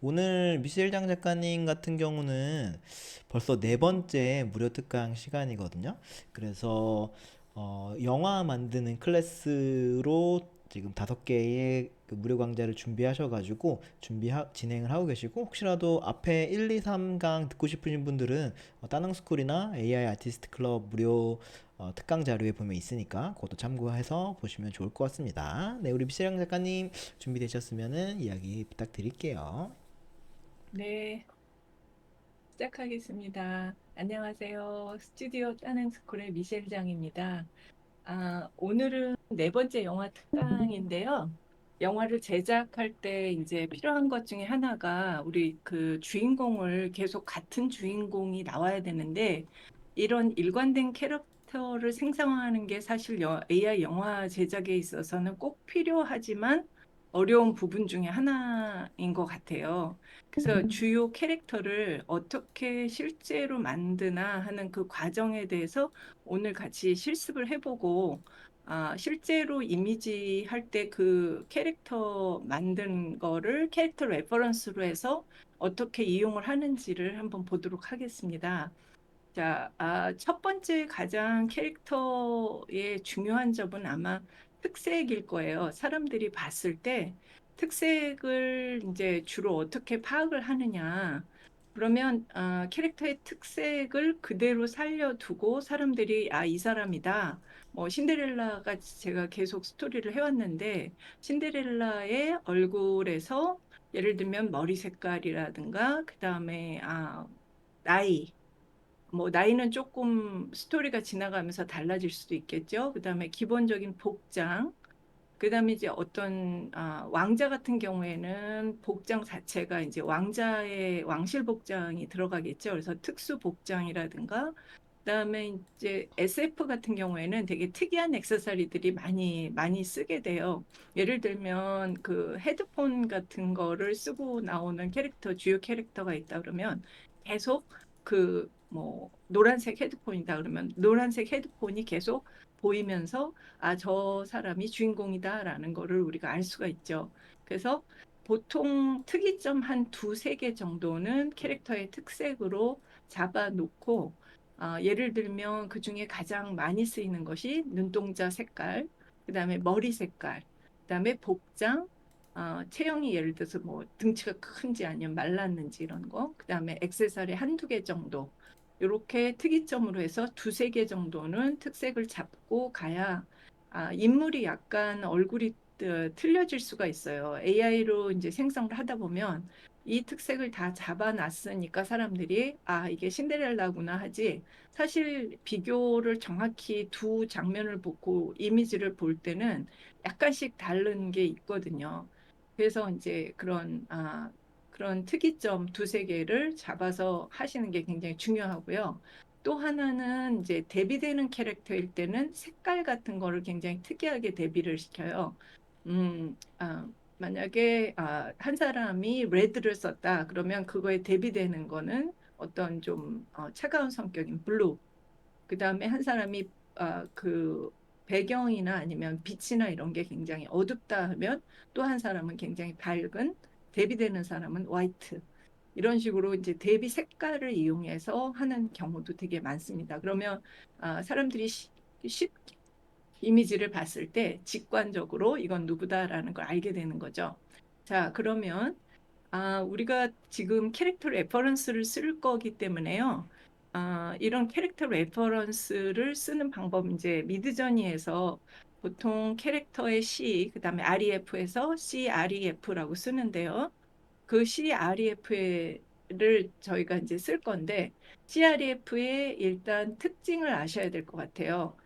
오늘 미셸장 작가님 같은 경우는 벌써 네 번째 무료 특강 시간이거든요. 그래서 영화 만드는 클래스로 지금 다섯 개의 그 무료 강좌를 준비하셔가지고 진행을 하고 계시고, 혹시라도 앞에 1, 2, 3강 듣고 싶으신 분들은 따능스쿨이나 AI 아티스트 클럽 무료 특강 자료에 보면 있으니까 그것도 참고해서 보시면 좋을 것 같습니다. 네, 우리 미셸장 작가님 준비되셨으면 이야기 부탁드릴게요. 네, 시작하겠습니다. 안녕하세요. 스튜디오 따능스쿨의 미셸장입니다. 오늘은 네 번째 영화 특강인데요. 영화를 제작할 때 이제 필요한 것 중에 하나가 우리 그 주인공을 계속 같은 주인공이 나와야 되는데 이런 일관된 캐릭터를 생성하는 게 사실 AI 영화 제작에 있어서는 꼭 필요하지만 어려운 부분 중에 하나인 것 같아요. 그래서 주요 캐릭터를 어떻게 실제로 만드나 하는 그 과정에 대해서 오늘 같이 실습을 해보고 실제로 이미지 할 때 그 캐릭터 만든 거를 캐릭터 레퍼런스로 해서 어떻게 이용을 하는지를 한번 보도록 하겠습니다. 자, 첫 번째 가장 캐릭터의 중요한 점은 아마 특색일 거예요. 사람들이 봤을 때 특색을 이제 주로 어떻게 파악을 하느냐. 그러면 캐릭터의 특색을 그대로 살려두고 사람들이 이 사람이다. 뭐 신데렐라가 제가 계속 스토리를 해왔는데 신데렐라의 얼굴에서 예를 들면 머리 색깔이라든가 그다음에 나이 뭐 나이는 조금 스토리가 지나가면서 달라질 수도 있겠죠. 그다음에 기본적인 복장, 그다음에 이제 어떤 왕자 같은 경우에는 복장 자체가 이제 왕자의 왕실 복장이 들어가겠죠. 그래서 특수 복장이라든가 그다음에 이제 SF 같은 경우에는 되게 특이한 액세서리들이 많이 많이 쓰게 돼요. 예를 들면 그 헤드폰 같은 거를 쓰고 나오는 캐릭터 주요 캐릭터가 있다 그러면 계속 그 뭐 노란색 헤드폰이다 그러면 노란색 헤드폰이 계속 보이면서 저 사람이 주인공이다라는 거를 우리가 알 수가 있죠. 그래서 보통 특이점 한 두세 개 정도는 캐릭터의 특색으로 잡아놓고 예를 들면 그 중에 가장 많이 쓰이는 것이 눈동자 색깔, 그다음에 머리 색깔, 그다음에 복장, 체형이 예를 들어서 뭐 등치가 큰지 아니면 말랐는지 이런 거, 그다음에 액세서리 한두 개 정도. 이렇게 특이점으로 해서 두세 개 정도는 특색을 잡고 가야 인물이 약간 얼굴이 틀려질 수가 있어요. AI로 이제 생성을 하다 보면 이 특색을 다 잡아놨으니까 사람들이 이게 신데렐라구나 하지 사실 비교를 정확히 두 장면을 보고 이미지를 볼 때는 약간씩 다른 게 있거든요. 그래서 이제 그런 특이점 두세 개를 잡아서 하시는 게 굉장히 중요하고요. 또 하나는 이제 대비되는 캐릭터일 때는 색깔 같은 거를 굉장히 특이하게 대비를 시켜요. 만약에 한 사람이 레드를 썼다 그러면 그거에 대비되는 거는 어떤 좀 차가운 성격인 블루. 그다음에 한 사람이 그 배경이나 아니면 빛이나 이런 게 굉장히 어둡다 하면 또 한 사람은 굉장히 밝은 대비되는 사람은 화이트. 이런 식으로 이제 대비 색깔을 이용해서 하는 경우도 되게 많습니다. 그러면 사람들이 쉽게 이미지를 봤을 때 직관적으로 이건 누구다라는 걸 알게 되는 거죠. 자, 그러면 우리가 지금 캐릭터 레퍼런스를 쓸 거기 때문에요. 이런 캐릭터 레퍼런스를 쓰는 방법 이제 미드저니에서 보통 캐릭터의 C, 그다음에 REF에서 CREF라고 쓰는데요. 그 CREF를 저희가 이제 쓸 건데 CREF의 일단 특징을 아셔야 될 것 같아요.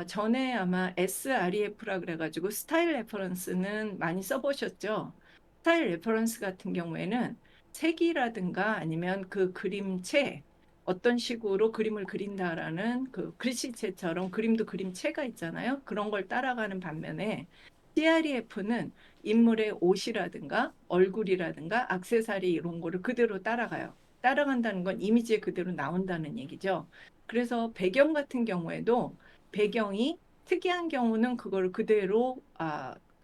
전에 아마 SREF라 그래가지고 스타일 레퍼런스는 많이 써보셨죠? 스타일 레퍼런스 같은 경우에는 색이라든가 아니면 그 그림체 어떤 식으로 그림을 그린다라는 그 글씨체처럼 그림도 그림체가 있잖아요. 그런 걸 따라가는 반면에 CREF는 인물의 옷이라든가 얼굴이라든가 액세서리 이런 거를 그대로 따라가요. 따라간다는 건 이미지에 그대로 나온다는 얘기죠. 그래서 배경 같은 경우에도 배경이 특이한 경우는 그걸 그대로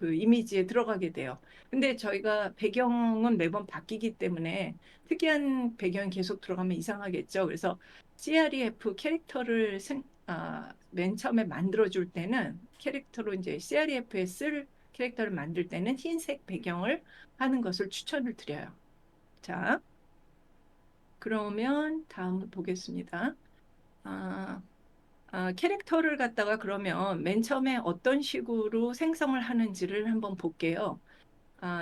그 이미지에 들어가게 돼요. 근데 저희가 배경은 매번 바뀌기 때문에 특이한 배경이 계속 들어가면 이상하겠죠. 그래서 CREF 캐릭터를 맨 처음에 만들어줄 때는 캐릭터로 이제 CREF에 쓸 캐릭터를 만들 때는 흰색 배경을 하는 것을 추천을 드려요. 자, 그러면 다음 보겠습니다. 아, 캐릭터를 갖다가 그러면 맨 처음에 어떤 식으로 생성을 하는지를 한번 볼게요.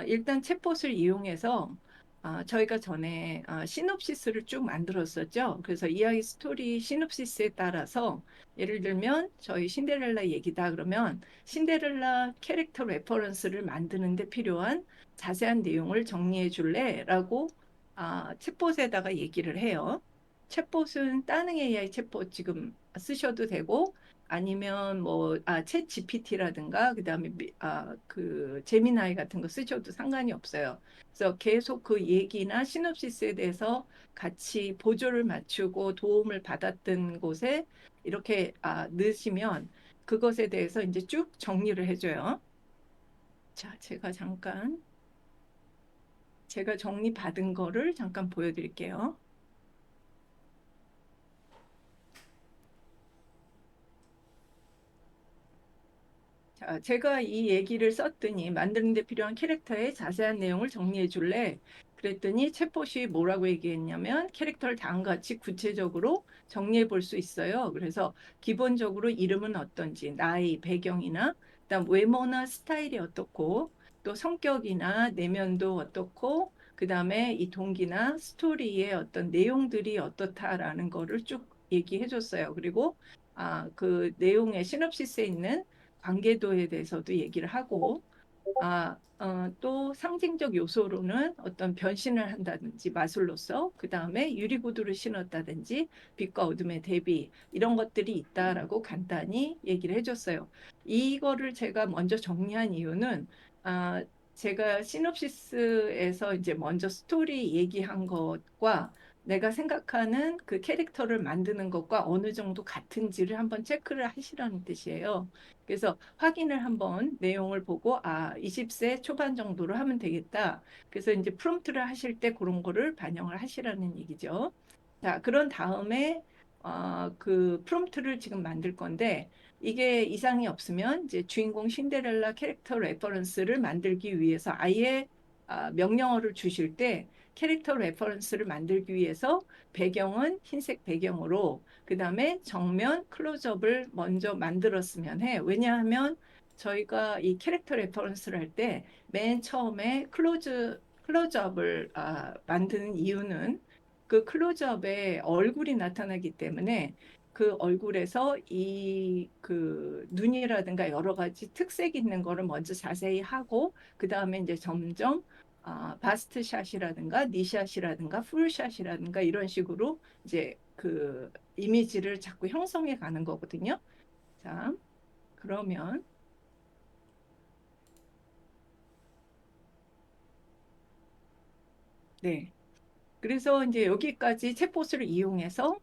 일단 챗봇을 이용해서 저희가 전에 시놉시스를 쭉 만들었었죠. 그래서 이야기 스토리 시놉시스에 따라서 예를 들면 저희 신데렐라 얘기다 그러면 신데렐라 캐릭터 레퍼런스를 만드는 데 필요한 자세한 내용을 정리해 줄래? 라고 챗봇에다가 얘기를 해요. 챗봇은 따릉 AI 챗봇 지금 쓰셔도 되고 아니면 챗 GPT라든가 그다음에 그 제미나이 같은 거 쓰셔도 상관이 없어요. 그래서 계속 그 얘기나 시놉시스에 대해서 같이 보조를 맞추고 도움을 받았던 곳에 이렇게 넣으시면 그것에 대해서 이제 쭉 정리를 해줘요. 자, 제가 정리받은 거를 잠깐 보여드릴게요. 자, 제가 이 얘기를 썼더니 만드는 데 필요한 캐릭터의 자세한 내용을 정리해 줄래? 그랬더니 챗봇이 뭐라고 얘기했냐면 캐릭터를 다음과 같이 구체적으로 정리해 볼 수 있어요. 그래서 기본적으로 이름은 어떤지, 나이, 배경이나 그다음 외모나 스타일이 어떻고 또 성격이나 내면도 어떻고 그다음에 이 동기나 스토리의 어떤 내용들이 어떻다라는 거를 쭉 얘기해 줬어요. 그리고 그 내용의 시놉시스에 있는 관계도에 대해서도 얘기를 하고, 또 상징적 요소로는 어떤 변신을 한다든지 마술로서, 그 다음에 유리구두를 신었다든지, 빛과 어둠의 대비, 이런 것들이 있다라고 간단히 얘기를 해줬어요. 이거를 제가 먼저 정리한 이유는, 아, 제가 시놉시스에서 이제 먼저 스토리 얘기한 것과 내가 생각하는 그 캐릭터를 만드는 것과 어느 정도 같은지를 한번 체크를 하시라는 뜻이에요. 그래서 확인을 한번 내용을 보고 20세 초반 정도로 하면 되겠다. 그래서 이제 프롬프트를 하실 때 그런 거를 반영을 하시라는 얘기죠. 자, 그런 다음에 그 프롬프트를 지금 만들 건데 이게 이상이 없으면 이제 주인공 신데렐라 캐릭터 레퍼런스를 만들기 위해서 아예 명령어를 주실 때 캐릭터 레퍼런스를 만들기 위해서 배경은 흰색 배경으로 그다음에 정면 클로즈업을 먼저 만들었으면 해. 왜냐하면 저희가 이 캐릭터 레퍼런스를 할 때 맨 처음에 클로즈업을 만드는 이유는 그 클로즈업에 얼굴이 나타나기 때문에 그 얼굴에서 이 그 눈이라든가 여러 가지 특색 있는 거를 먼저 자세히 하고 그 다음에 이제 점점 바스트 샷이라든가 니샷이라든가 풀샷이라든가 이런 식으로 이제 그 이미지를 자꾸 형성해 가는 거거든요. 자, 그러면 네. 그래서 이제 여기까지 챗봇을 이용해서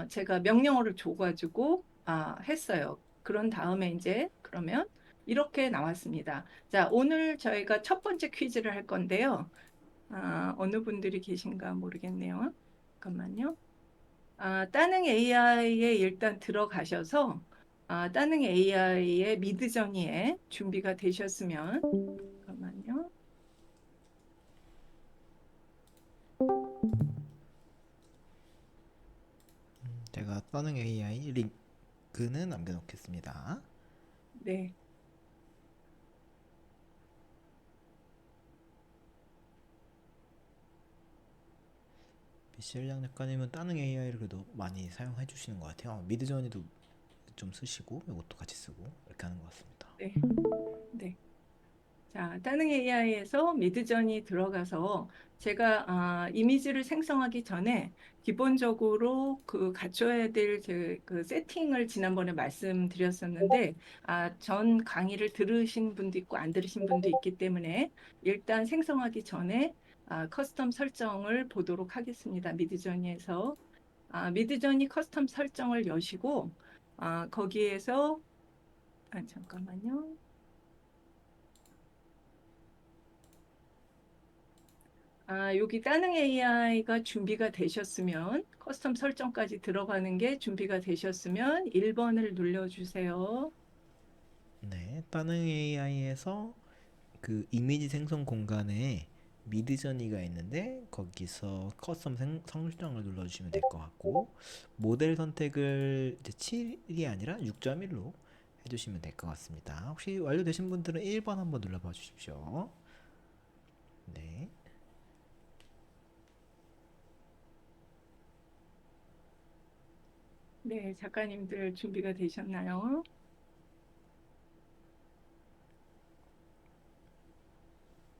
제가 명령어를 줘가지고 했어요. 그런 다음에 이제 그러면 이렇게 나왔습니다. 자, 오늘 저희가 첫 번째 퀴즈를 할 건데요. 어느 분들이 계신가 모르겠네요. 잠깐만요. 따릉 AI에 일단 들어가셔서 따릉 AI의 미드저니에 준비가 되셨으면 잠깐만요. 제가 떠는 AI 링크는 남겨놓겠습니다. 네, 미셸 양 작가님은 따릉 AI를 그래도 많이 사용해 주시는 것 같아요. 미드저니도 좀 쓰시고 이것도 같이 쓰고 이렇게 하는 것 같습니다. 네, 네. 자, 따릉 AI에서 미드전이 들어가서 제가 이미지를 생성하기 전에 기본적으로 그 갖춰야 될 그 세팅을 지난번에 말씀드렸었는데 전 강의를 들으신 분도 있고 안 들으신 분도 있기 때문에 일단 생성하기 전에 커스텀 설정을 보도록 하겠습니다. 미드저니에서 미드저니 커스텀 설정을 여시고 거기에서 잠깐만요. 여기 따릉 AI가 준비가 되셨으면, 커스텀 설정까지 들어가는 게 준비가 되셨으면 1번을 눌러주세요. 네, 따릉 AI에서 그 이미지 생성 공간에 미드저니가 있는데 거기서 커스텀 설정을 눌러주시면 될 것 같고 모델 선택을 이제 7이 아니라 6.1로 해주시면 될 것 같습니다. 혹시 완료되신 분들은 1번 한번 눌러봐 주십시오. 네. 네, 작가님들 준비가 되셨나요?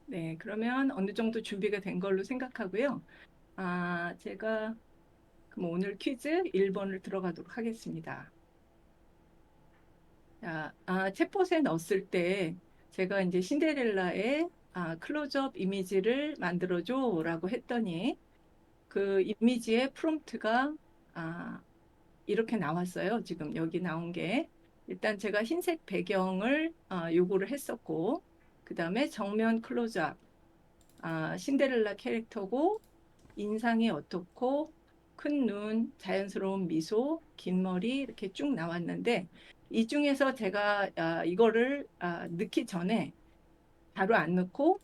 네, 그러면 어느 정도 준비가 된 걸로 생각하고요. 제가 그럼 오늘 퀴즈 1번을 들어가도록 하겠습니다. 자, 챗봇에 넣었을 때 제가 이제 신데렐라의 클로즈업 이미지를 만들어줘라고 했더니 그 이미지의 프롬프트가 아, 이렇게 나왔어요. 지금 여기 나온 게. 일단 제가 흰색 배경을 요구를 했었고, 그 다음에 정면 클로즈업, 신데렐라 캐릭터고, 인상이 어떻고, 큰 눈, 자연스러운 미소, 긴 머리 이렇게 쭉 나왔는데, 이 중에서 제가 이거를 넣기 전에 바로 안 넣고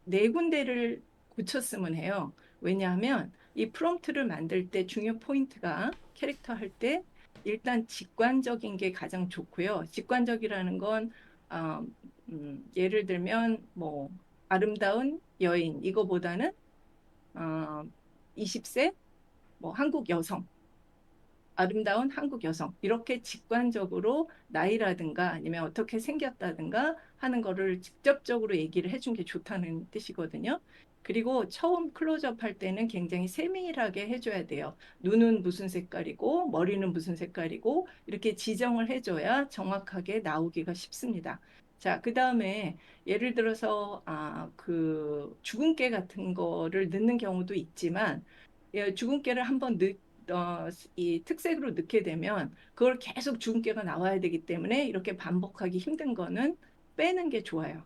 네 군데를 고쳤으면 해요. 왜냐하면 이 프롬프트를 만들 때 중요 포인트가 캐릭터 할 때 일단 직관적인 게 가장 좋고요. 직관적이라는 건 어, 예를 들면 뭐 아름다운 여인 이거보다는 어, 20세 뭐 한국 여성 아름다운 한국 여성 이렇게 직관적으로 나이라든가 아니면 어떻게 생겼다든가 하는 거를 직접적으로 얘기를 해준 게 좋다는 뜻이거든요. 그리고 처음 클로즈업 할 때는 굉장히 세밀하게 해줘야 돼요. 눈은 무슨 색깔이고 머리는 무슨 색깔이고 이렇게 지정을 해줘야 정확하게 나오기가 쉽습니다. 자, 그 다음에 예를 들어서 그 주근깨 같은 거를 넣는 경우도 있지만 주근깨를 한번 이 특색으로 넣게 되면 그걸 계속 주근깨가 나와야 되기 때문에 이렇게 반복하기 힘든 거는 빼는 게 좋아요.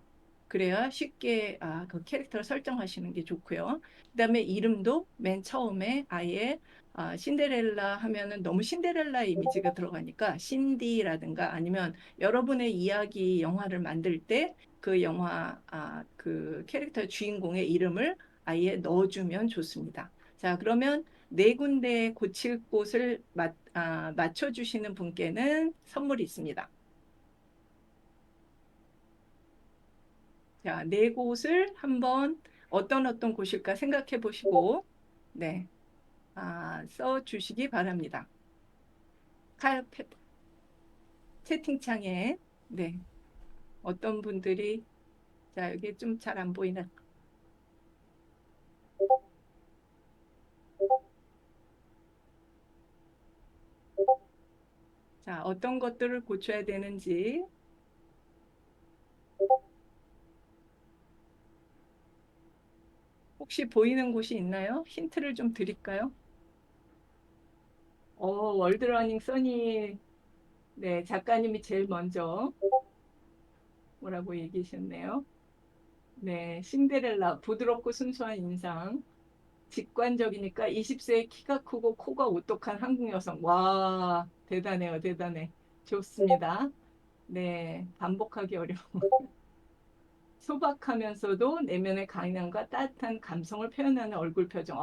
그래야 쉽게 그 캐릭터를 설정하시는 게 좋고요. 그다음에 이름도 맨 처음에 아예 신데렐라 하면은 너무 신데렐라 이미지가 들어가니까 신디라든가 아니면 여러분의 이야기 영화를 만들 때 그 영화 그 캐릭터 주인공의 이름을 아예 넣어주면 좋습니다. 자, 그러면 네 군데 고칠 곳을 맞춰주시는 분께는 선물이 있습니다. 자, 네 곳을 한번 어떤 곳일까 생각해 보시고, 네, 써 주시기 바랍니다. 칼, 채팅창에, 네, 어떤 분들이, 자, 여기 좀 잘 안 보이나. 자, 어떤 것들을 고쳐야 되는지, 혹시 보이는 곳이 있나요? 힌트를 좀 드릴까요? 월드러닝 써니, 네, 작가님이 제일 먼저 뭐라고 얘기하셨네요. 네, 신데렐라, 부드럽고 순수한 인상, 직관적이니까 20세에 키가 크고 코가 오똑한 한국 여성. 와, 대단해요, 대단해. 좋습니다. 네, 반복하기 어려워. 소박하면서도 내면의 강인함과 따뜻한 감성을 표현하는 얼굴 표정.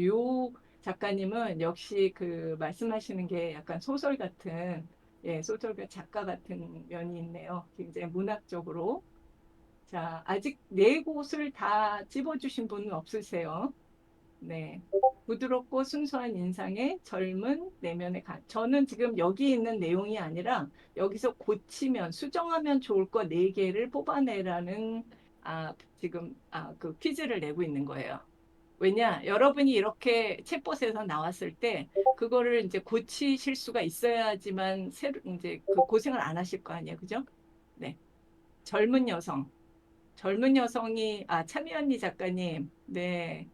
요 작가님은 역시 그 말씀하시는 게 약간 소설 같은, 예, 소설가 작가 같은 면이 있네요. 굉장히 문학적으로. 자, 아직 네 곳을 다 찝어주신 분은 없으세요. 네. 부드럽고 순수한 인상의 젊은 내면의 저는 지금 여기 있는 내용이 아니라 여기서 고치면, 수정하면 좋을 거 네 개를 뽑아내라는, 지금, 그 퀴즈를 내고 있는 거예요. 왜냐, 여러분이 이렇게 챗봇에서 나왔을 때, 그거를 이제 고치실 수가 있어야지만, 새로, 이제 그 고생을 안 하실 거 아니에요. 그죠? 네. 젊은 여성. 젊은 여성이, 참여언니 작가님, 네.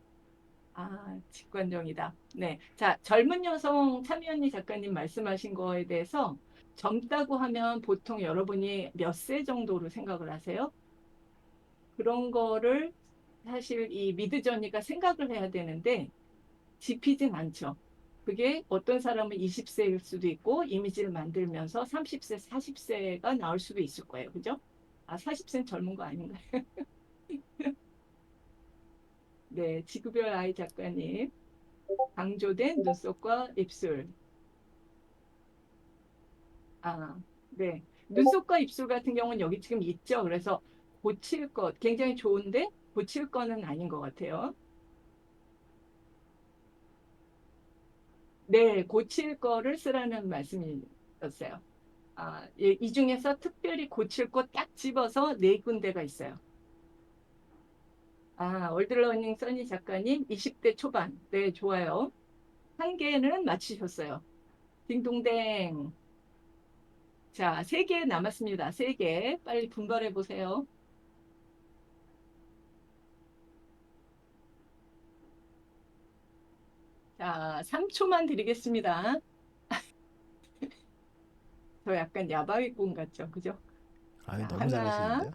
직관적이다. 네. 자, 젊은 여성 참여언니 작가님 말씀하신 거에 대해서 젊다고 하면 보통 여러분이 몇 세 정도로 생각을 하세요? 그런 거를 사실 이 미드저니가 생각을 해야 되는데 집히진 않죠. 그게 어떤 사람은 20세일 수도 있고 이미지를 만들면서 30세, 40세가 나올 수도 있을 거예요. 그죠? 아, 40세는 젊은 거 아닌가요? 네, 지구별 아이 작가님. 강조된 눈썹과 입술. 아, 네. 눈썹과 입술 같은 경우는 여기 지금 있죠. 그래서 고칠 것 굉장히 좋은데 고칠 거는 아닌 것 같아요. 네, 고칠 거를 쓰라는 말씀이었어요. 아, 예, 이 중에서 특별히 고칠 거 딱 집어서 네 군데가 있어요. 아, 월드러닝 써니 작가님 20대 초반. 네, 좋아요. 한 개는 맞히셨어요. 딩동댕. 자, 세 개 남았습니다. 세 개. 빨리 분발해 보세요. 자, 3초만 드리겠습니다. 저 약간 야바위꾼 같죠? 그죠? 아유, 자, 너무 하나. 잘하시는데요?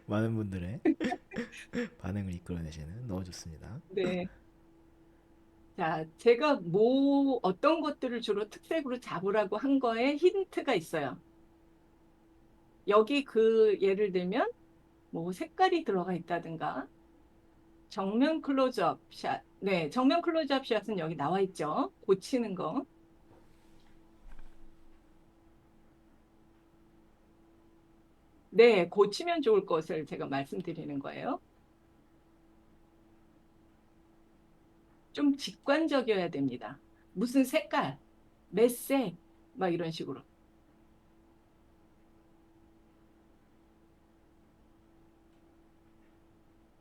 많은 분들의 반응을 이끌어내시는 너무 좋습니다. 네. 자, 제가 어떤 것들을 주로 특색으로 잡으라고 한 거에 힌트가 있어요. 여기 그 예를 들면 뭐 색깔이 들어가 있다든가 정면 클로즈업 샷. 네, 정면 클로즈업 샷은 여기 나와 있죠. 고치는 거. 네, 고치면 좋을 것을 제가 말씀드리는 거예요. 좀 직관적이어야 됩니다. 무슨 색깔, 몇 색, 막 이런 식으로.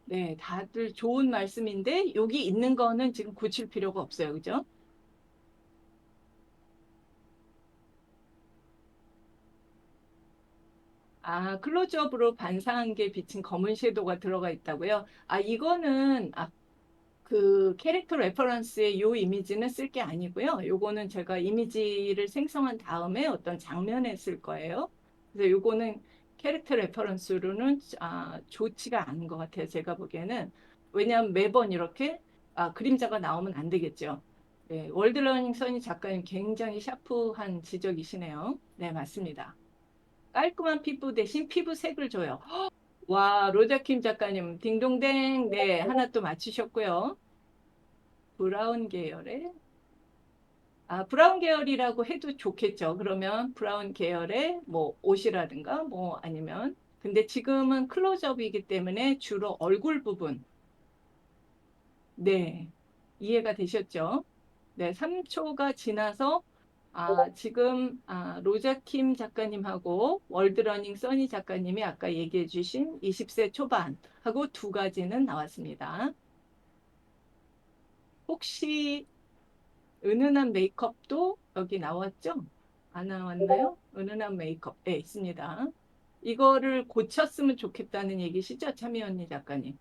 네, 다들 좋은 말씀인데 여기 있는 거는 지금 고칠 필요가 없어요. 그죠? 아, 클로즈업으로 반사한 게 비친 검은 섀도우가 들어가 있다고요? 아, 이거는 그 캐릭터 레퍼런스의 요 이미지는 쓸 게 아니고요. 요거는 제가 이미지를 생성한 다음에 어떤 장면에 쓸 거예요. 그래서 요거는 캐릭터 레퍼런스로는 좋지가 않은 것 같아요. 제가 보기에는. 왜냐하면 매번 이렇게 그림자가 나오면 안 되겠죠. 네, 월드러닝 써니 작가님 굉장히 샤프한 지적이시네요. 네, 맞습니다. 깔끔한 피부 대신 피부색을 줘요. 와, 로자킴 작가님, 딩동댕. 네, 하나 또 맞추셨고요. 브라운 계열의 브라운 계열이라고 해도 좋겠죠. 그러면 브라운 계열의 뭐 옷이라든가 뭐 아니면 근데 지금은 클로즈업이기 때문에 주로 얼굴 부분. 네. 이해가 되셨죠? 네, 3초가 지나서 지금 로자킴 작가님하고 월드러닝 써니 작가님이 아까 얘기해 주신 20세 초반하고 두 가지는 나왔습니다. 혹시 은은한 메이크업도 여기 나왔죠? 안 나왔나요? 은은한 메이크업. 네, 있습니다. 이거를 고쳤으면 좋겠다는 얘기시죠? 차미 언니 작가님.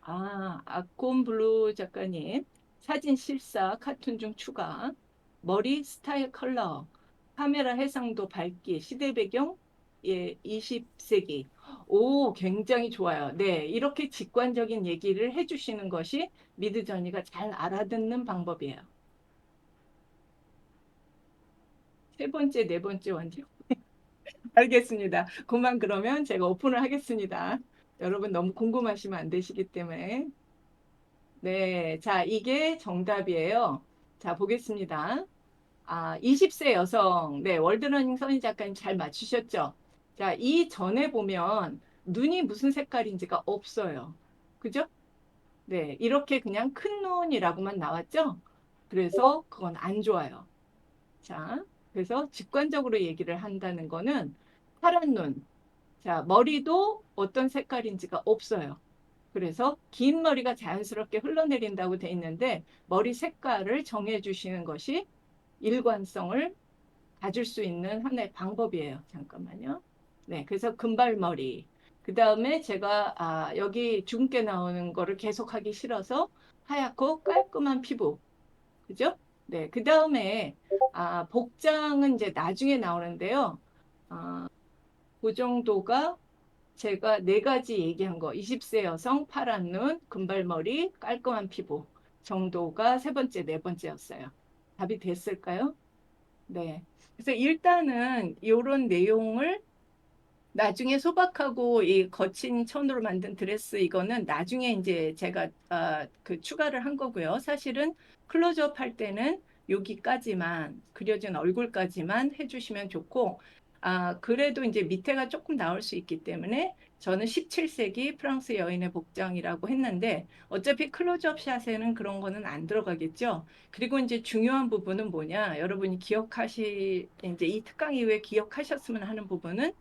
아콘 블루 작가님. 사진 실사 카툰 중 추가. 머리 스타일 컬러. 카메라 해상도 밝기. 시대 배경. 예, 20세기. 오, 굉장히 좋아요. 네, 이렇게 직관적인 얘기를 해주시는 것이 미드저니가 잘 알아듣는 방법이에요. 세 번째, 네 번째 원죠. 알겠습니다. 그만 그러면 제가 오픈을 하겠습니다. 여러분 너무 궁금하시면 안 되시기 때문에. 네, 자, 이게 정답이에요. 자, 보겠습니다. 20세 여성. 네, 월드러닝 선희 작가님 잘 맞추셨죠? 자, 이 전에 보면 눈이 무슨 색깔인지가 없어요. 그죠? 네, 이렇게 그냥 큰 눈이라고만 나왔죠? 그래서 그건 안 좋아요. 자, 그래서 직관적으로 얘기를 한다는 거는 파란 눈. 자, 머리도 어떤 색깔인지가 없어요. 그래서 긴 머리가 자연스럽게 흘러내린다고 돼 있는데 머리 색깔을 정해 주시는 것이 일관성을 가질 수 있는 하나의 방법이에요. 잠깐만요. 네, 그래서 금발머리. 그 다음에 제가 여기 주근깨 나오는 거를 계속하기 싫어서 하얗고 깔끔한 피부. 그죠? 네, 그 다음에 복장은 이제 나중에 나오는데요. 그 정도가 제가 네 가지 얘기한 거, 20세 여성, 파란 눈, 금발머리, 깔끔한 피부 정도가 세 번째, 네 번째였어요. 답이 됐을까요? 네. 그래서 일단은 이런 내용을 나중에 소박하고 이 거친 천으로 만든 드레스 이거는 나중에 이제 제가 그 추가를 한 거고요. 사실은 클로즈업 할 때는 여기까지만 그려진 얼굴까지만 해주시면 좋고 그래도 이제 밑에가 조금 나올 수 있기 때문에 저는 17세기 프랑스 여인의 복장이라고 했는데 어차피 클로즈업 샷에는 그런 거는 안 들어가겠죠. 그리고 이제 중요한 부분은 뭐냐? 여러분이 이제 이 특강 이후에 기억하셨으면 하는 부분은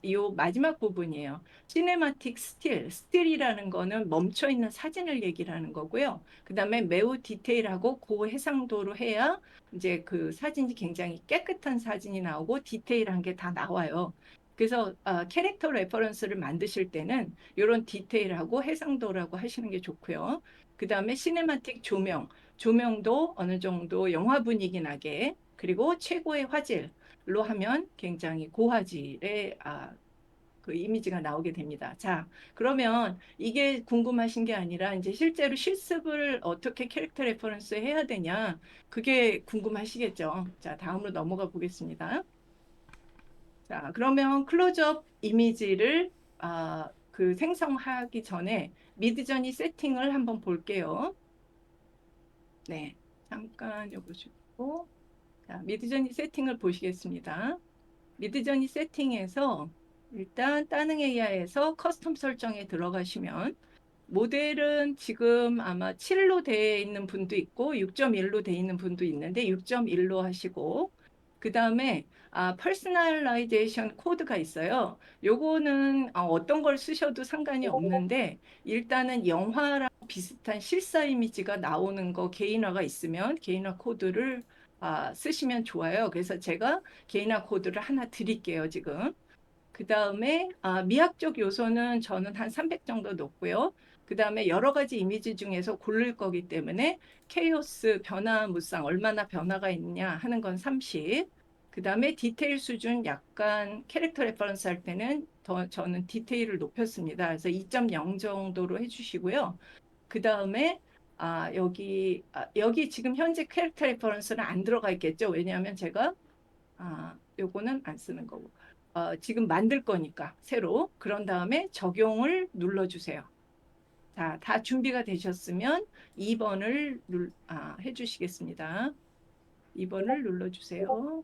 이 마지막 부분이에요. 시네마틱 스틸. 스틸이라는 거는 멈춰 있는 사진을 얘기를 하는 거고요. 그다음에 매우 디테일하고 고해상도로 해야 이제 그 사진이 굉장히 깨끗한 사진이 나오고 디테일한 게 다 나와요. 그래서 캐릭터 레퍼런스를 만드실 때는 이런 디테일하고 해상도라고 하시는 게 좋고요. 그다음에 시네마틱 조명. 조명도 어느 정도 영화 분위기 나게 그리고 최고의 화질로 하면 굉장히 고화질의 그 이미지가 나오게 됩니다. 자, 그러면 이게 궁금하신 게 아니라 이제 실제로 실습을 어떻게 캐릭터 레퍼런스 해야 되냐? 그게 궁금하시겠죠? 자, 다음으로 넘어가 보겠습니다. 자, 그러면 클로즈업 이미지를 그 생성하기 전에 미드저니 세팅을 한번 볼게요. 네, 잠깐 요거 주고 자, 미드저니 세팅을 보시겠습니다. 미드저니 세팅에서 일단 따릉 AI에서 커스텀 설정에 들어가시면 모델은 지금 아마 7로 되어 있는 분도 있고 6.1로 되어 있는 분도 있는데 6.1로 하시고 그 다음에 퍼스널라이제이션 코드가 있어요. 요거는 어떤 걸 쓰셔도 상관이 없는데 일단은 영화랑 비슷한 실사 이미지가 나오는 거 개인화가 있으면 개인화 코드를 쓰시면 좋아요. 그래서 제가 개인화 코드를 하나 드릴게요, 지금. 그 다음에 미학적 요소는 저는 한 300 정도 놓고요. 그 다음에 여러 가지 이미지 중에서 고를 거기 때문에 케이오스 변화 무쌍 얼마나 변화가 있냐 하는 건 30. 그 다음에 디테일 수준 약간 캐릭터 레퍼런스 할 때는 더 저는 디테일을 높였습니다. 그래서 2.0 정도로 해주시고요. 그 다음에 여기 지금 현재 캐릭터 레퍼런스는 안 들어가 있겠죠. 왜냐하면 제가 요거는 안 쓰는 거고. 지금 만들 거니까 새로. 그런 다음에 적용을 눌러주세요. 자, 다 준비가 되셨으면 2번을 해주시겠습니다. 2번을 눌러주세요.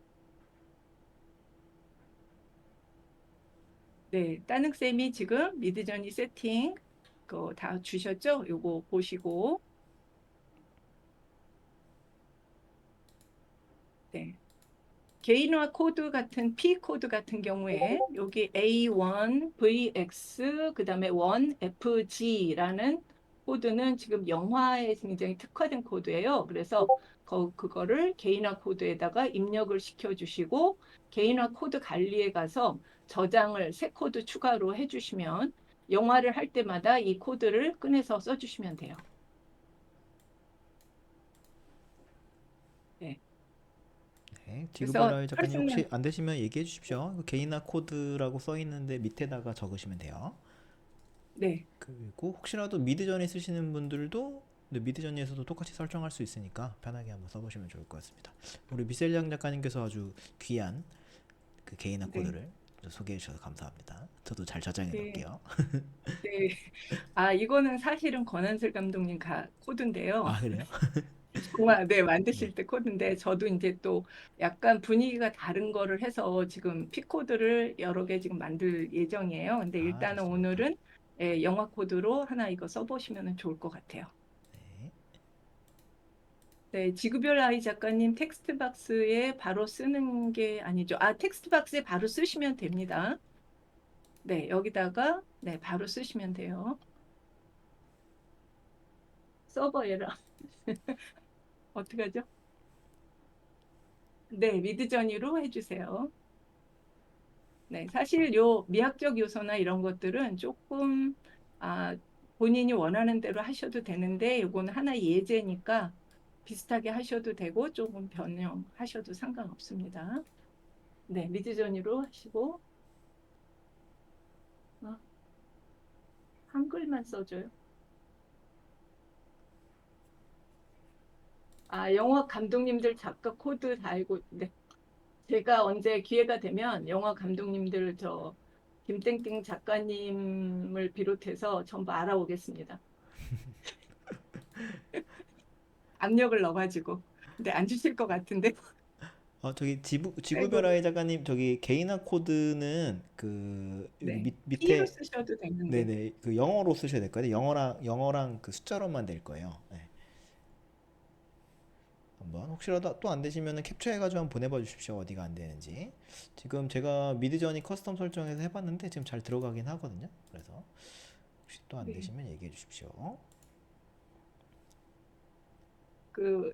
네, 따릉쌤이 지금 미드저니 세팅 그거 다 주셨죠? 요거 보시고. 네. 개인화 코드 같은 P 코드 같은 경우에 여기 A1, VX, 그다음에 1, FG라는 코드는 지금 영화에 굉장히 특화된 코드예요. 그래서 그거를 개인화 코드에다가 입력을 시켜주시고 개인화 코드 관리에 가서 저장을 새 코드 추가로 해주시면 영화를 할 때마다 이 코드를 꺼내서 써주시면 돼요. 네. 네, 그래서 지구별로의 작가님 혹시 펄슨은 안 되시면 얘기해 주십시오. 이거 개인화 코드라고 써 있는데 밑에다가 적으시면 돼요. 네. 그리고 혹시라도 미드저니 쓰시는 분들도 근데 미드저니에서도 똑같이 설정할 수 있으니까 편하게 한번 써보시면 좋을 것 같습니다. 우리 미셀장 작가님께서 아주 귀한 그 개인화 네. 코드를 소개해 주셔서 감사합니다. 저도 잘 저장해 네. 놓을게요. 네. 이거는 사실은 권한슬 감독님 코드인데요. 아, 그래요? 정말, 네, 네. 만드실 때 코드인데, 저도 이제 또 약간 분위기가 다른 거를 해서 지금 P 코드를 여러 개 지금 만들 예정이에요. 근데 아, 일단은 좋습니다. 오늘은 영화 코드로 하나 이거 써보시면 좋을 것 같아요. 네. 네, 지구별 아이 작가님 텍스트 박스에 바로 쓰는 게 아니죠. 텍스트 박스에 바로 쓰시면 됩니다. 네, 여기다가, 네, 바로 쓰시면 돼요. 서버 에러. 어떡하죠? 네, 미드저니로 해주세요. 네, 사실 요 미학적 요소나 이런 것들은 조금 아, 본인이 원하는 대로 하셔도 되는데 요거는 하나 예제니까 비슷하게 하셔도 되고 조금 변형하셔도 상관없습니다. 네, 미드저니로 하시고 한글만 써줘요? 아, 영화 감독님들 작가 코드 다 알고, 네. 제가 언제 기회가 되면 영화 감독님들 김땡땡 작가님을 비롯해서 전부 알아오겠습니다. 압력을 넣어가지고. 근데 안 주실 것 같은데. 저기 아이고, 지구별화의 작가님, 저기 개인화 코드는 그 여기 네. P로 밑에, 쓰셔도 되는데. 네네, 그 영어로 쓰셔야 될 거예요. 영어랑 그 숫자로만 될 거예요. 네. 한번 혹시라도 또 안 되시면은 캡처해가지고 한번 보내봐 주십시오. 어디가 안 되는지. 지금 제가 미드저니 커스텀 설정해서 해봤는데 지금 잘 들어가긴 하거든요. 그래서 혹시 또 안 네. 되시면 얘기해 주십시오.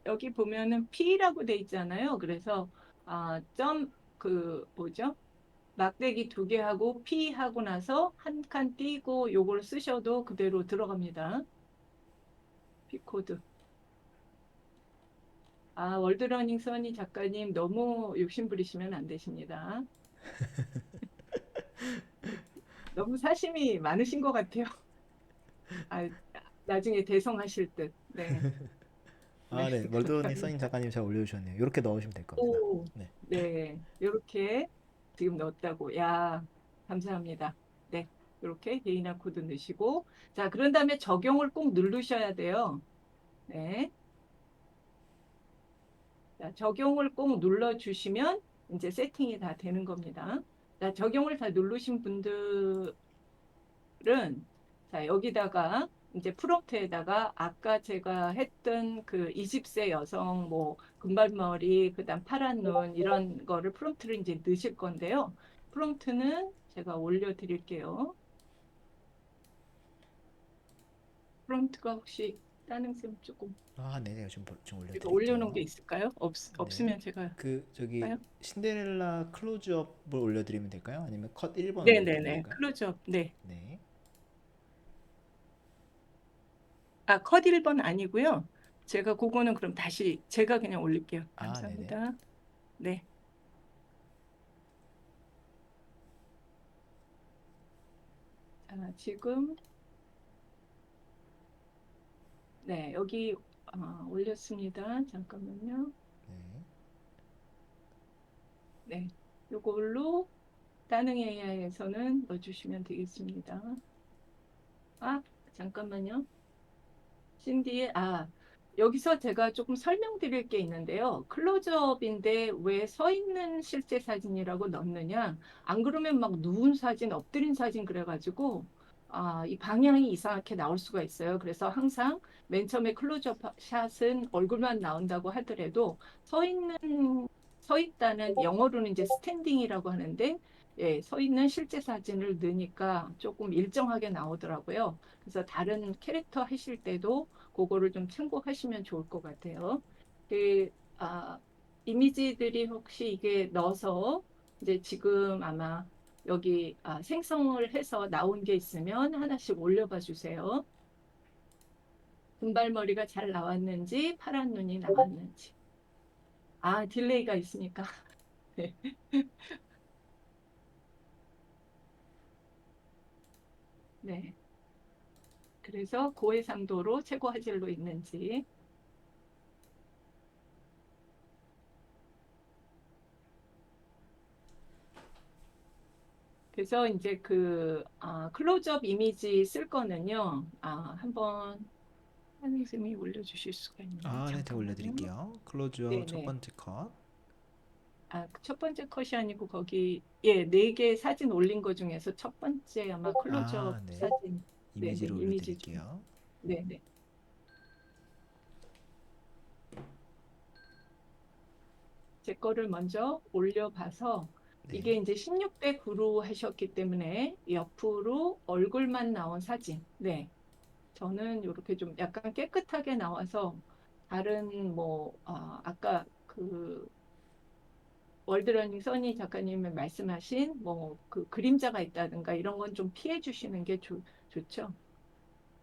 여기 보면은 P라고 돼 있잖아요. 그래서, 뭐죠? 막대기 두 개 하고 P 하고 나서 한 칸 띄고 요걸 쓰셔도 그대로 들어갑니다. P 코드. 아, 월드러닝 써니 작가님 너무 욕심 부리시면 안 되십니다. 너무 사심이 많으신 것 같아요. 아, 나중에 대성하실 듯. 네. 네, 아, 네. 멀드니 써님 감사합니다. 작가님 잘 올려주셨네요. 이렇게 넣으시면 될 겁니다. 오, 네. 네. 이렇게 지금 넣었다고. 야, 감사합니다. 네. 이렇게 개인화 코드 넣으시고. 자, 그런 다음에 적용을 꼭 누르셔야 돼요. 네. 자, 적용을 꼭 눌러주시면 이제 세팅이 다 되는 겁니다. 자, 적용을 다 누르신 분들은 자, 여기다가 이제 프롬프트에다가 아까 제가 했던 그 20세 여성 뭐 금발머리 그다음 파란 눈 이런 거를 프롬프트를 이제 넣으실 건데요. 프롬프트는 제가 올려드릴게요. 프롬프트가 혹시 다른 쌤 조금 아, 네. 제가 지금 제가 올려놓은 게 올려드릴게요. 있을까요? 네. 없으면 제가 저기 할까요? 신데렐라 클로즈업을 올려드리면 될까요? 아니면 컷 1번 올려드리면 네네네. 될까요? 클로즈업. 네. 네. 아, 컷 1번 아니고요. 제가 그거는 그럼 다시 제가 그냥 올릴게요. 아, 네네. 감사합니다. 네. 자, 지금 네, 여기 올렸습니다. 잠깐만요. 네. 네. 요걸로 다능 AI에서는 넣어주시면 되겠습니다. 아, 잠깐만요. 신디의, 여기서 제가 조금 설명드릴 게 있는데요. 클로즈업인데 왜 서 있는 실제 사진이라고 넣느냐? 안 그러면 막 누운 사진, 엎드린 사진 그래가지고, 이 방향이 이상하게 나올 수가 있어요. 그래서 항상 맨 처음에 클로즈업 샷은 얼굴만 나온다고 하더라도 서 있는, 서 있다는 영어로는 이제 스탠딩이라고 하는데, 예, 서 있는 실제 사진을 넣으니까 조금 일정하게 나오더라고요. 그래서 다른 캐릭터 하실 때도 그거를 좀 참고하시면 좋을 것 같아요. 그, 아, 이미지들이 혹시 이게 넣어서 이제 지금 아마 여기 생성을 해서 나온 게 있으면 하나씩 올려봐 주세요. 금발머리가 잘 나왔는지, 파란 눈이 나왔는지. 아, 딜레이가 있으니까. 네. 네. 그래서 고해상도로 최고 화질로 있는지. 그래서 이제 클로즈업 이미지 쓸 거는요. 한번 선생님이 올려주실 수가 있나요? 아, 네. 제가 잠깐만요. 올려드릴게요. 클로즈업 첫 네네. 번째 컷. 첫 번째 컷이 아니고 거기 예, 네 개 사진 올린 거 중에서 첫 번째 아마 클로즈업 아, 네. 사진. 네네. 이미지로 이미지 중. 올려드릴게요. 네네. 제 거를 먼저 올려봐서 네. 이게 이제 16대 9로 하셨기 때문에 옆으로 얼굴만 나온 사진. 네. 저는 이렇게 좀 약간 깨끗하게 나와서 다른 아까 그 월드러닝 써니 작가님이 말씀하신 뭐 그 그림자가 있다든가 이런 건 좀 피해 주시는 게 좋죠.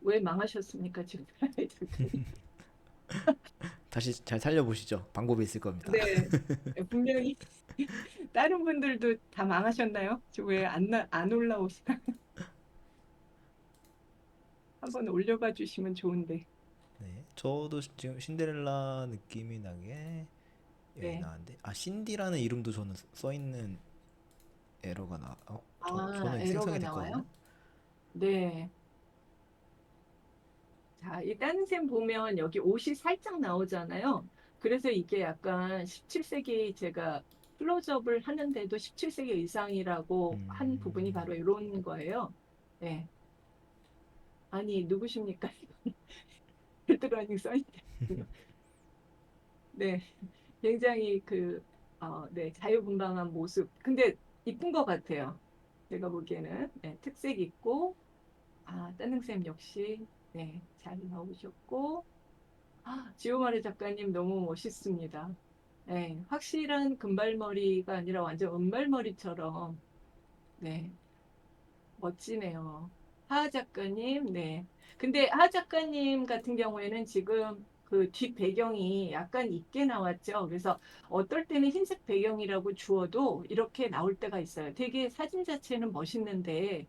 왜 망하셨습니까, 지금 작가님? 다시 잘 살려보시죠. 방법이 있을 겁니다. 네, 분명히 다른 분들도 다 망하셨나요? 지금 왜 안 올라오시나? 한번 올려봐 주시면 좋은데. 네, 저도 지금 신데렐라 느낌이 나게 여기 네. 나왔는데, 아, 신디라는 이름도 저는 써 있는 에러가 아, 저는 생성이 에러가 됐거든요. 나와요? 네. 자, 이 다른 셈 보면 여기 옷이 살짝 나오잖아요. 그래서 이게 약간 17세기 제가 클로즈업을 하는데도 17세기 의상이라고 한 부분이 음, 바로 이런 거예요. 네. 아니, 누구십니까? 필드러닝 써있거든요. 네. 굉장히 네, 자유분방한 모습. 근데 이쁜 것 같아요. 제가 보기에는. 네, 특색 있고, 따능쌤 역시, 네, 잘 나오셨고, 지오마르 작가님 너무 멋있습니다. 네, 확실한 금발머리가 아니라 완전 은발머리처럼, 네, 멋지네요. 하하 작가님, 네. 근데 하하 작가님 같은 경우에는 지금 그 뒷 배경이 약간 있게 나왔죠. 그래서 어떨 때는 흰색 배경이라고 주어도 이렇게 나올 때가 있어요. 되게 사진 자체는 멋있는데,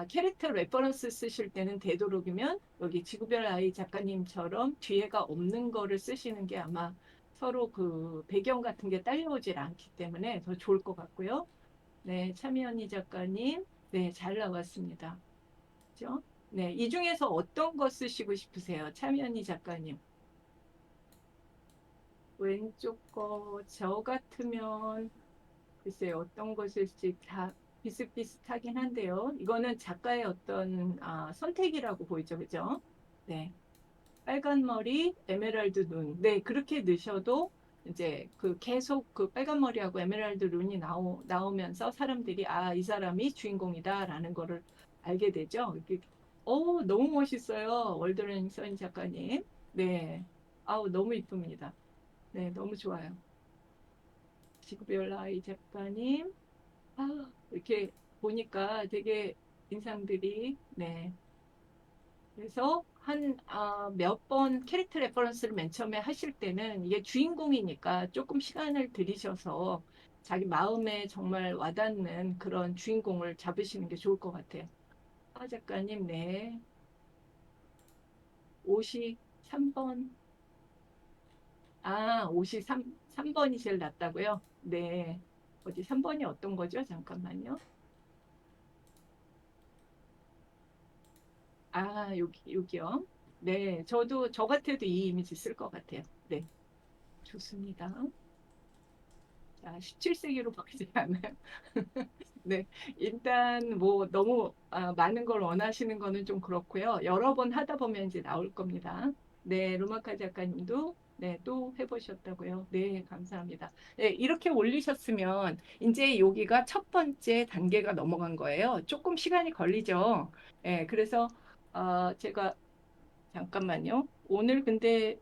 캐릭터 레퍼런스 쓰실 때는 되도록이면 여기 지구별 아이 작가님처럼 뒤에가 없는 거를 쓰시는 게 아마 서로 그 배경 같은 게 딸려오질 않기 때문에 더 좋을 것 같고요. 네, 차미연희 작가님. 네, 잘 나왔습니다. 그죠? 네, 이 중에서 어떤 거 쓰시고 싶으세요? 차미연희 작가님. 왼쪽 거, 저 같으면, 글쎄요, 어떤 거 쓸지 다 비슷비슷하긴 한데요. 이거는 작가의 어떤, 선택이라고 보이죠. 그죠? 네. 빨간 머리, 에메랄드 눈. 네, 그렇게 넣으셔도 이제 그 계속 그 빨간 머리하고 에메랄드 눈이 나오면서 사람들이 이 사람이 주인공이다라는 거를 알게 되죠. 너무 멋있어요. 월드레닝 선 작가님. 네. 너무 이쁩니다. 네, 너무 좋아요. 지구별라이 작가님. 이렇게 보니까 되게 인상들이, 네. 그래서 몇 번 캐릭터 레퍼런스를 맨 처음에 하실 때는 이게 주인공이니까 조금 시간을 들이셔서 자기 마음에 정말 와닿는 그런 주인공을 잡으시는 게 좋을 것 같아요. 작가님, 네. 옷이 3번. 옷이 3번이 제일 낫다고요? 네. 어디 3번이 어떤 거죠? 잠깐만요. 여기요. 네. 저 같아도 이 이미지 쓸 것 같아요. 네. 좋습니다. 자, 17세기로 바뀌지 않아요? 네, 일단 뭐 너무 많은 걸 원하시는 거는 좀 그렇고요. 여러 번 하다 보면 이제 나올 겁니다. 네, 루마카 작가님도 네, 또 해보셨다고요. 네, 감사합니다. 네, 이렇게 올리셨으면 이제 여기가 첫 번째 단계가 넘어간 거예요. 조금 시간이 걸리죠. 네, 그래서 제가 잠깐만요. 오늘 근데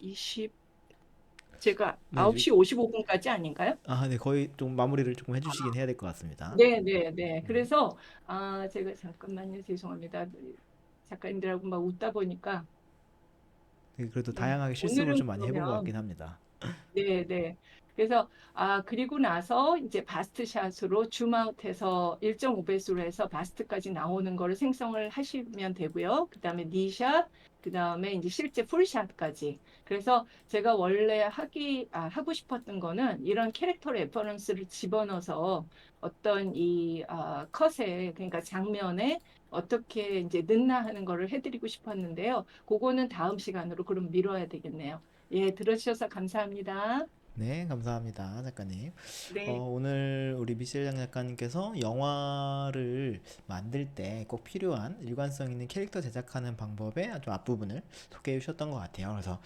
20 제가 네, 9시 55분까지 아닌가요? 네, 거의 좀 마무리를 조금 해주시긴 해야 될 것 같습니다. 네, 네, 네. 네. 그래서 제가 잠깐만요. 죄송합니다. 작가님들하고 막 웃다 보니까 네, 그래도 네. 다양하게 실습을 오늘은 좀 많이 해본 것 그러면 같긴 합니다. 네, 네. 그래서 그리고 나서 이제 바스트샷으로 줌아웃해서 1.5배수로 해서 바스트까지 나오는 거를 생성을 하시면 되고요. 그다음에 니샷, 그다음에 이제 실제 풀샷까지. 그래서 제가 원래 하고 싶었던 거는 이런 캐릭터 레퍼런스를 집어넣어서 어떤 컷에 그러니까 장면에 어떻게 이제 넣나 하는 거를 해드리고 싶었는데요. 그거는 다음 시간으로 그럼 미뤄야 되겠네요. 예, 들어주셔서 감사합니다. 네, 감사합니다, 작가님. 네, 오늘 우리 미셸 장 작가님께서 영화를 만들 때 꼭 필요한 일관성 있는 캐릭터 제작하는 방법의 아주 앞부분을 소개해 주셨던 것 같아요. 그래서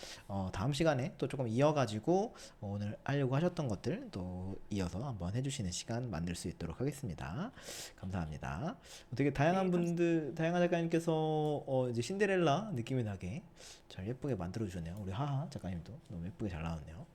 다음 시간에 또 조금 이어가지고 오늘 하려고 하셨던 것들 또 이어서 한번 해주시는 시간 만들 수 있도록 하겠습니다. 감사합니다. 되게 네, 다양한 작가님께서 이제 신데렐라 느낌이 나게 잘 예쁘게 만들어 주셨네요. 우리 하하 작가님도 너무 예쁘게 잘 나왔네요.